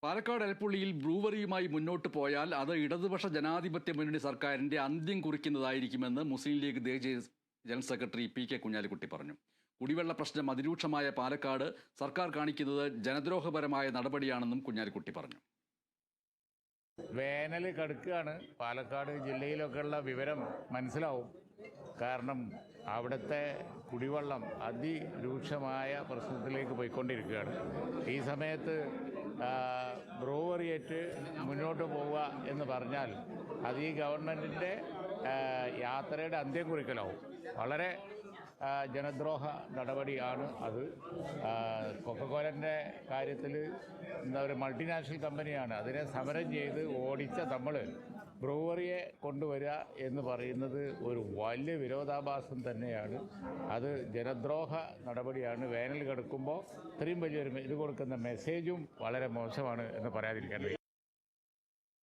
പാലക്കാട് എലപ്പുള്ളിയിൽ ബ്രൂവറിയുമായി മുന്നോട്ട് പോയാൽ അത് ഇടതുപക്ഷ ജനാധിപത്യ മുന്നണി സർക്കാരിന്റെ അന്ത്യം കുറിക്കുന്നതായിരിക്കുമെന്ന് മുസ്ലിം ലീഗ് ദേശീയ ജനറൽ സെക്രട്ടറി പി.കെ. കുഞ്ഞാലിക്കുട്ടി പറഞ്ഞു. കുടിവെള്ള പ്രശ്നം അതിരൂക്ഷമായ പാലക്കാട് സർക്കാർ കാണിക്കുന്നത് ജനദ്രോഹപരമായ നടപടിയാണെന്നും കുഞ്ഞാലിക്കുട്ടി പറഞ്ഞു. വേനൽ കടുക്കുകയാണ്. പാലക്കാട് ജില്ലയിലൊക്കെയുള്ള വിവരം മനസ്സിലാവും. കാരണം അവിടുത്തെ കുടിവെള്ളം അതിരൂക്ഷമായ പ്രശ്നത്തിലേക്ക് പോയിക്കൊണ്ടിരിക്കുകയാണ്. ഈ സമയത്ത് ബ്രൂവറിയേറ്റ് മുന്നോട്ട് പോവുക എന്ന് പറഞ്ഞാൽ അത് ഈ ഗവൺമെൻറ്റിൻ്റെ യാത്രയുടെ അന്ത്യം കുറിക്കലാവും. വളരെ ജനദ്രോഹ നടപടിയാണ് അത്. കൊക്കക്കോലൻ്റെ കാര്യത്തിൽ ഒരു മൾട്ടിനാഷണൽ കമ്പനിയാണ് അതിനെ സമരം ചെയ്ത് ഓടിച്ച നമ്മൾ ബ്രൂവറിയെ കൊണ്ടുവരിക എന്ന് പറയുന്നത് ഒരു വലിയ വിരോധാഭാസം തന്നെയാണ്. അത് ജനദ്രോഹ നടപടിയാണ്. വേനൽ കിടക്കുമ്പോൾ ഇത്രയും വലിയൊരു ഇത് കൊടുക്കുന്ന മെസ്സേജും വളരെ മോശമാണ് എന്ന് പറയാതിരിക്കാൻ കഴിയും.